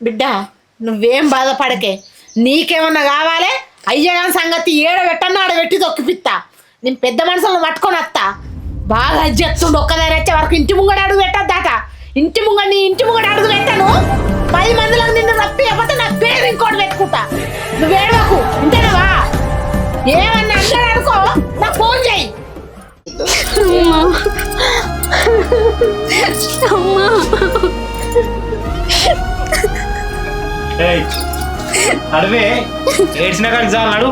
బిడ్డ నువ్వేం బాధపడకే, నీకేమన్నా కావాలి అయ్యగాని సంగతి ఏడ పెట్టన్నా ఆడ పెట్టి తొక్కిపిత్తా. నేను పెద్ద మనుషులను పట్టుకొని వస్తా. బాగా చెప్తుండు, ఒక్కదాని వచ్చే వరకు ఇంటి ముంగడ అడుగు పెట్టద్దట. ఇంటి ముంగడ నీ ఇంటి ముంగడ అడుగు పెట్టాను 10 మందిలకు నిన్ను రప్పియకపోతే నా పేరు ఇంకోటి పెట్టుకుంటా. నువ్వు ఏడవకు, ఇంతేనవా? ఏమన్నా అన్నాడు అనుకో నాకు ఫోన్ చేయి. అడవే ఏడ్చిన కానీ చాలు నడు.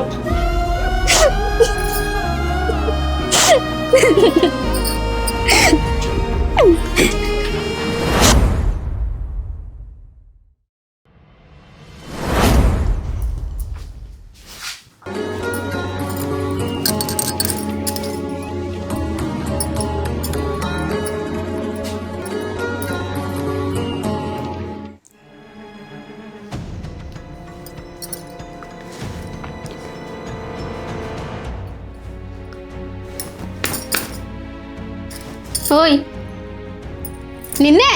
ఓయ్ నిన్నే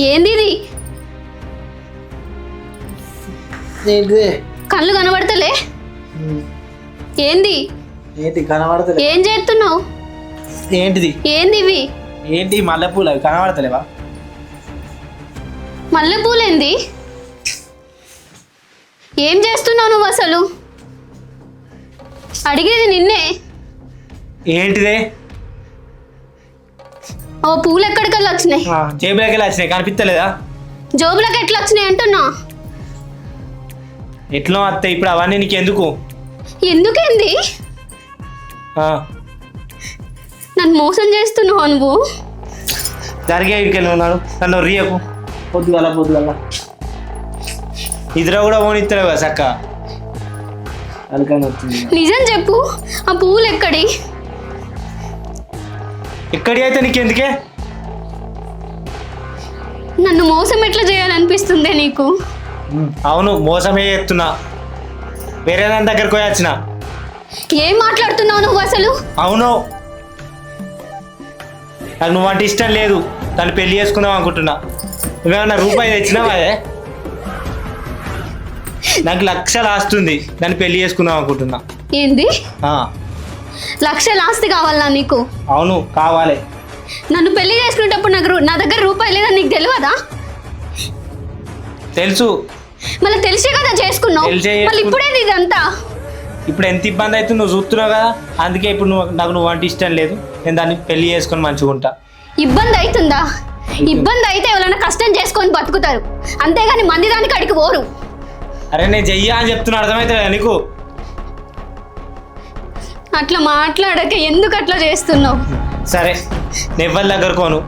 ఏంది ఇది? కళ్ళు కనబడతలే ఏంది? ఏంటి కనబడతలే? ఏం చేస్తున్నావు? ఏంటిది? ఏంది ఇవి? ఏంటి మల్లెపూలు అవి కనబడతలేవా? మల్లెపూలేంది? ఏం చేస్తున్నావు నువ్వు అసలు? అడిగేది నిన్నే. ఏంటిదే? ఓ పూలు ఎక్కడికెళ్ళి వచ్చినాయి? జేబులోకి వెళ్ళి వచ్చినాయి, కనిపిస్తలేదా? జోబులకు ఎట్లా వచ్చినాయి అంటున్నా? ఎట్లా వస్తాయి ఇప్పుడు అవన్నీ? నీకు ఎందుకు? ఎందుకేంది? నన్ను మోసం చేస్తున్నావు నువ్వు. జరిగే ఇడికెళ్ళి ఉన్నాడు, నన్ను రియకు. పొద్దుగల ఇద్దరు కూడా పోనిస్తాడు కదా చక్క. అలకని వచ్చింది. నిజం చెప్పు, ఆ పూలు ఎక్కడి? ఎక్కడి అయితే నీకెందుకే? నన్ను మోసం ఎట్లా చేయాలనిపిస్తుందే నీకు? అవును, మోసమే చేస్తున్నా. వేరే దాని దగ్గరకు పోయి వచ్చిన. ఏం మాట్లాడుతున్నావు నువ్వు అసలు? అవును, నాకు నువ్వంటే ఇష్టం లేదు, దాన్ని పెళ్లి చేసుకుందాం అనుకుంటున్నా. నువ్వేమన్నా రూపాయి తెచ్చినావా? నాకు లక్షలు ఆస్తుంది, దాన్ని పెళ్లి చేసుకుందాం అనుకుంటున్నా. ఏంది? లక్షల ఆస్తి కావాలా నీకు? అవును కావాలి. నన్ను పెళ్లి చేసుకునేటప్పుడు నా దగ్గర రూపాయి లేదని నీకు తెలియదా? తెలుసు. మళ్ళీ తెలిసే కదా చేసుకున్నావు. మళ్ళీ ఇప్పుడేది ఇదంతా? ఇప్పుడు ఎంత ఇబ్బంది అవుతుంది నువ్వు చూస్తున్నావు కదా, అందుకే ఇప్పుడు నాకు అంటే ఇష్టం లేదు, నేను దాన్ని పెళ్లి చేసుకొని మంచిగా ఉంటా. ఇబ్బంది అవుతుందా? ఇబ్బంది అయితే ఎవరైనా కష్టం చేసుకొని బతుకుతారు, అంతేగాని మంది దానికి అడిగి పోరు. అరే నేను చెయ్యా అని చెప్తున్నా, అర్థమవుతుందా నీకు? అట్లా మాట్లాడక ఎందుకు అట్లా చేస్తున్నావు? సరే, నేను ఎవరి దగ్గర కోను,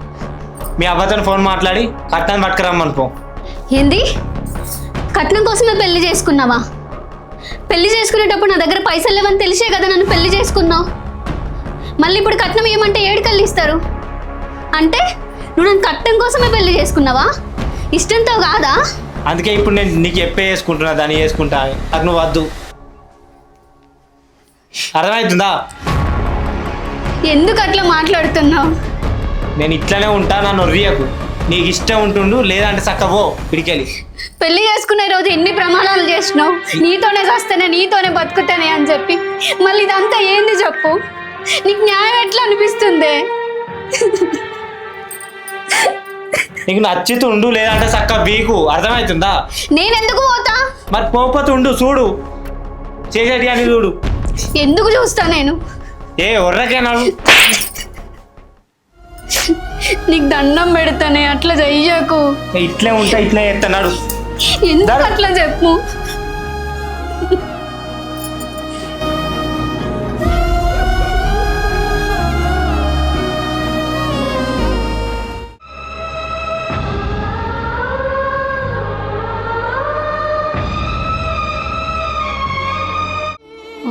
మీ అవ్వతో ఫోన్ మాట్లాడి కట్నాన్ని పట్టుకురమ్మనుకో. ఏంది? కట్నం కోసమే పెళ్లి చేసుకున్నావా? పెళ్లి చేసుకునేటప్పుడు నా దగ్గర పైసలు లేవని తెలిసే కదా నన్ను పెళ్లి చేసుకున్నావు. మళ్ళీ ఇప్పుడు కట్నం ఏమంటే ఏడుకల్లు ఇస్తారు అంటే నువ్వు నన్ను కట్నం కోసమే పెళ్లి చేసుకున్నావా? ఇష్టంతో కాదా? అందుకే ఇప్పుడు నేను నీకు చెప్పే చేసుకుంటున్నా, దాన్ని చేసుకుంటా. నాకు నువ్వు వద్దు, అర్థమవుతుందా? ఎందుకు అట్లా మాట్లాడుతున్నావు? నేను ఇట్లానే ఉంటా, నన్ను రియకు. నీకు ఇష్టం ఉంటుండు, లేదంటే చక్కవో పిడికెళ్ళి. పెళ్లి చేసుకునే రోజు ఎన్ని ప్రమాణాలు చేసినావు, నీతోనే చేస్తేనే నీతోనే బతుకుతానే అని చెప్పి. మళ్ళీ ఇదంతా ఏంది చెప్పు? నీకు న్యాయం ఎట్లా అనిపిస్తుంది? నీకు నచ్చుతుండు, లేదంటే చక్క వీకు, అర్థమవుతుందా? నేనెందుకు పోతా? మరి పోతుండు, చూడు చేసేటి అని చూడు. ఎందుకు చూస్తా నేను? ఏ ఒర్రకేనాడు? నీకు దండం పెడతానే, అట్లా చెయ్యకు. ఇట్లే ఉంటా, ఇట్లే ఎత్తన్నాడు. ఎందుకు అట్లా చెప్పు?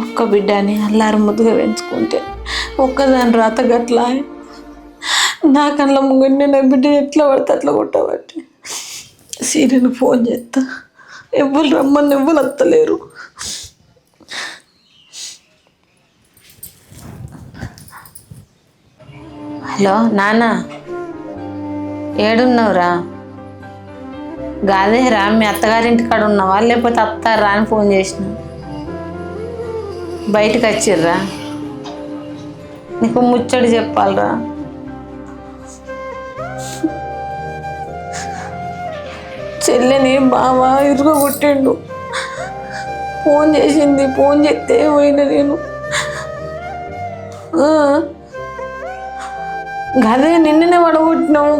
ఒక్క బిడ్డని అల్లారు ముద్దుగా పెంచుకుంటే ఒక్కదాని రాత గట్లా. నా కళ్ళ ముంగండి నా బిడ్డ ఎట్లా పడితే అట్లా కొట్టబట్టి సీరియల్ ఫోన్ చేస్తా. ఎవ్వరు రమ్మని ఎవ్వరు వస్తలేరు. హలో నాన్న, ఏడున్నావురా? గాదేరా మీ అత్తగారింటి కాడ ఉన్నావా లేకపోతే అత్తారా అని ఫోన్ చేసిన బయటకు వచ్చిర్రా నీకు ముచ్చడి చెప్పాలరా చెల్లెని బావా ఇరుగొట్టిండు ఫోన్ చేసింది ఫోన్ చేస్తే పోయిన నేను గదే నిన్ననే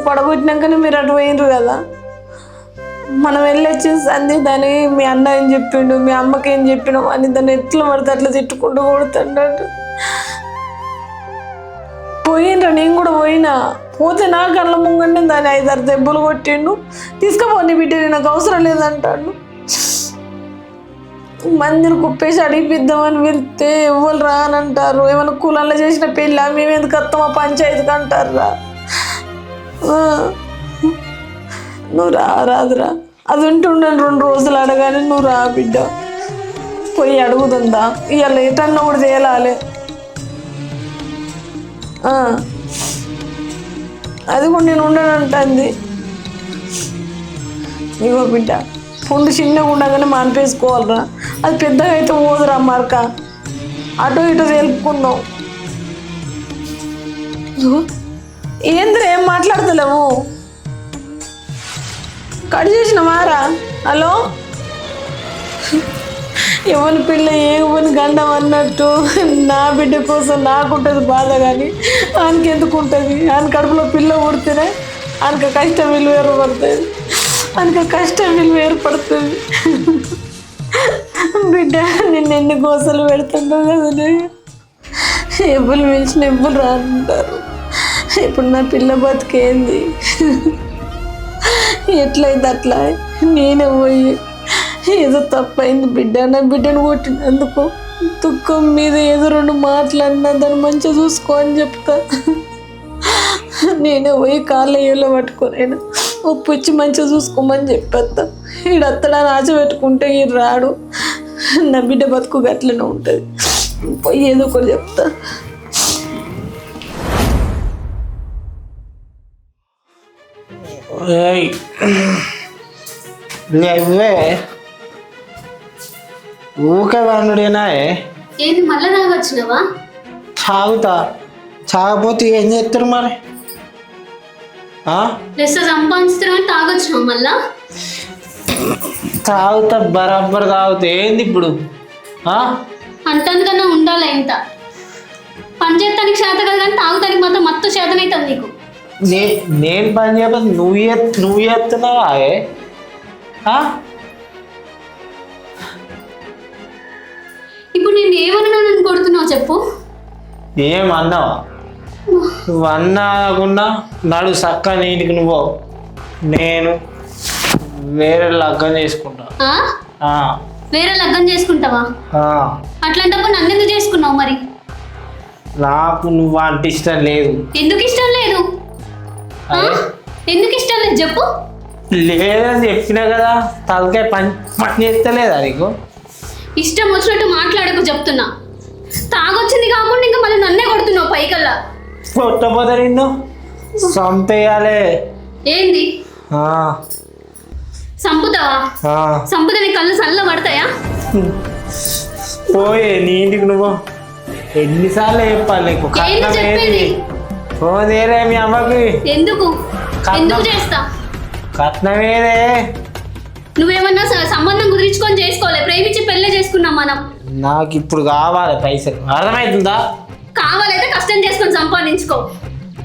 పడగొట్టినాకనే మీరు అటు పోయినరు కదా మనం వెళ్ళొచ్చిన సంధి దాన్ని మీ అన్న ఏం చెప్పిండు మీ అమ్మకి ఏం చెప్పినావు అని దాన్ని ఎట్లా పడితే అట్లా తిట్టుకుంటూ కొడుతున్నాడు పోయినరా నేను కూడా పోయినా పోతే నా కళ్ళ ముంగంటే దాన్ని 5-6 దెబ్బలు కొట్టిండు తీసుకుపోని బిడ్డ నాకు అవసరం లేదంటాడు మందిని కుప్పేసి అడిగిపిద్దామని వెళ్తే ఎవ్వరు రా అని అంటారు ఏమైనా కులంలో చేసిన పెళ్ళి మేము ఎందుకు వస్తామా పంచాయతీకి అంటారు రా నువ్వు రాదురా అది ఉంటుండను 2 రోజులు అడగానే నువ్వు రా బిడ్డ పోయి అడుగుతుందా ఇవాళ ఏటన్నా కూడా తేలాలి అది కూడా నేను ఉండనంటుంది ఇగో బిడ్డ పుండు చిన్నగా ఉండగానే మానిపేసుకోవాలరా అది పెద్దగా అయితే పోదురా మరక అటు ఇటు తెలుపుకున్నావు ఏంద్ర ఏం మాట్లాడతలేవు కట్ చేసినవారా హలో ఎవరి పిల్ల ఎవరి గండం అన్నట్టు నా బిడ్డ కోసం నాకుంటుంది బాధ కానీ ఆయనకి ఎందుకు ఉంటుంది ఆయన కడుపులో పిల్ల పుడితేనే ఆయనకు కష్టం విలువ ఏర్పడుతుంది ఆయనకు కష్టం విలువ ఏర్పడుతుంది బిడ్డ నిన్ను ఎన్ని కోసలు పెడుతుండో కదా ఎవ్వరు పిలిచిన ఎవ్వరు రాంటారు ఇప్పుడు నా పిల్ల బతికేంది ఎట్లయింది అట్లా నేనే పోయి ఏదో తప్పైంది బిడ్డ నా బిడ్డను కొట్టినందుకు దుఃఖం మీద ఏదో 2 మాటలన్నా దాన్ని మంచిగా చూసుకో అని చెప్తా నేనే పోయి కాళ్ళ ఏలో పట్టుకోనైనా ఉప్పు ఇచ్చి మంచిగా చూసుకోమని చెప్పేస్తా ఈడు అత్తడాన్ని ఆశ పెట్టుకుంటే ఈ రాడు నా బిడ్డ బతుకు గట్లనే ఉంటుంది పోయి ఏదో ఒకటి చెప్తా ఇవే ఊకే వానుడేనా ఏంది మళ్ళా తాగొచ్చినావా తాగుతా తాగపోతే ఏం చేస్తారు మరి సంపాదిస్తున్నావు తాగొచ్చినావు మళ్ళా తాగుతా బరాబర్ తాగుతా ఏంది ఇప్పుడు అంతకన్నా ఉండాలి ఇంత పని చేస్తానికి చేత కదా కానీ తాగుతానికి మాత్రం మత్తు చేతనైతుంది నీకు నేను పని చేయకపోతే నువ్వు చేస్తున్నావా ఇప్పుడు నేను ఏమన్నానని కొడుతున్నావు చెప్పు ఏమన్నావా నువ్వు అన్నాకుండా నడు సక్క నీటికి నువ్వు నేను వేరే లగ్గం చేసుకుంటా వేరే లగ్గం చేసుకుంటావా అట్లాంటప్పుడు నన్ను ఎందుకు చేసుకున్నావు మరి నాకు నువ్వు అంటే ఇష్టం లేదు ఎందుకు ఇష్టం లేదు ఎందుకు ఇష్టం లేదు చెప్పు లేదని చెప్పినా కదా తలకాయ పని చేస్తలేదా నీకు ఇష్టం వచ్చినట్టు మాట్లాడకు చెప్తున్నా తాగొచ్చింది కాకుండా ఇంకా మళ్ళీ నన్నే కొడుతున్నావు పైకల్లా కొట్టపోతే నిన్ను చంపేయాలి ఏంది సంపుతావా సంపుతా నీ కళ్ళు చల్ల పడతాయా పోయే నీ ఇంటికి నువ్వు ఎన్నిసార్లు చెప్పాలి నీకు చెప్పేది పోదేరే మీ అమ్మకి ఎందుకు చేస్తా కట్నం ఏదే నువ్వేమన్నా సంబంధం కుదిరించుకొని చేసుకోవాలి ప్రేమించి పెళ్ళే చేసుకున్నాం మనం నాకు ఇప్పుడు కావాలి పైసలు అర్థమవుతుందా కావాలైతే కష్టం చేసుకొని సంపాదించుకో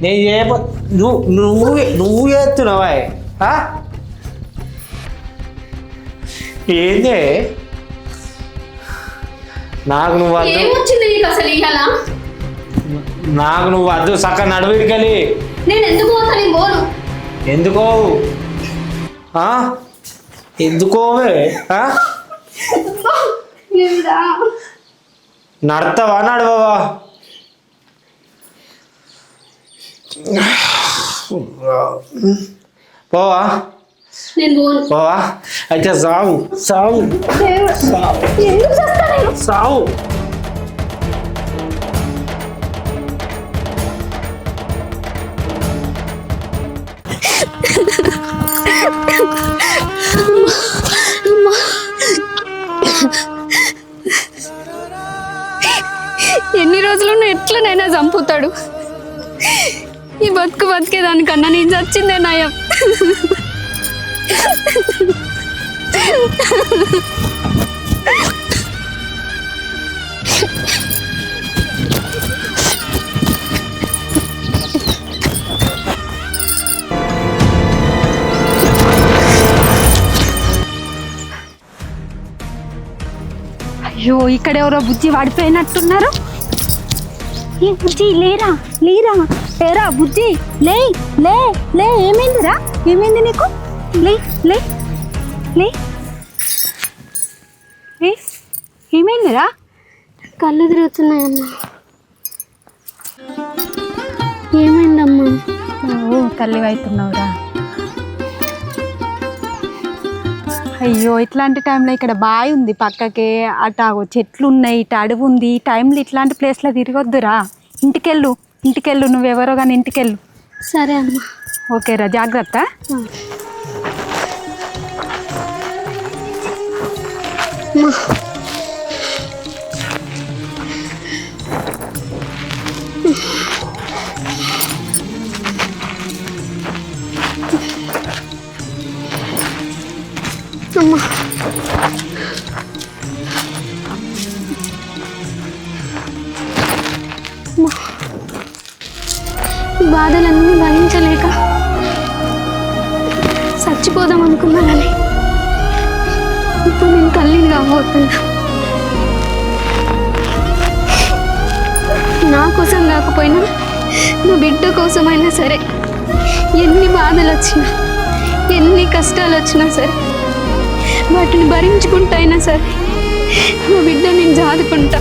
నేను నువ్వు చేస్తున్నావా ఏందే నాకు నువ్వు ఏమొచ్చింది నీకు అసలు ఇవాళ నాకు నువ్వు వద్దు సక్క నడువిడికలి నేను ఎందుకు పోతాను పోను ఎందుకో ఎందుకోవే నడతావా నడవవా పోవా పోవా అయితే సావు సావు సావు సావు ఎన్ని రోజులు ఎట్లనైనా చంపుతాడు. ఈ బతికేదానికన్నా నేను చచ్చిందే నయం. అయ్యో ఇక్కడ ఎవరో బుజ్జి వాడిపోయినట్టున్నారు. ఏ బుజ్జి లేరా లేరా లేరా బుజ్జి లే లే లే ఏమైందిరా ఏమైంది నీకు లే లే లే లే ఏమైందిరా కళ్ళు తిరుగుతున్నాయమ్మా. ఏమైందమ్మా? ఓ తల్లి అవుతున్నావురా. అయ్యో ఇట్లాంటి టైంలో ఇక్కడ బావి ఉంది పక్కకే, అటు చెట్లు ఉన్నాయి, ఇటు అడవి ఉంది. ఈ టైంలో ఇట్లాంటి ప్లేస్లో తిరగొద్దురా. ఇంటికెళ్ళు నువ్వెవరో కానీ ఇంటికెళ్ళు. సరే అమ్మా. ఓకేరా జాగ్రత్త. అమ్మా బాధలన్నీ భరించలేక చచ్చిపోదాం అనుకున్నా కానీ ఇప్పుడు నేను తల్లిని కాబోతున్నా. నా కోసం కాకపోయినా నా బిడ్డ కోసమైనా సరే, ఎన్ని బాధలు వచ్చినా ఎన్ని కష్టాలు వచ్చినా సరే వాటిని భరించుకుంటా అయినా సరే నా బిడ్డ నేను జాదుకుంటా.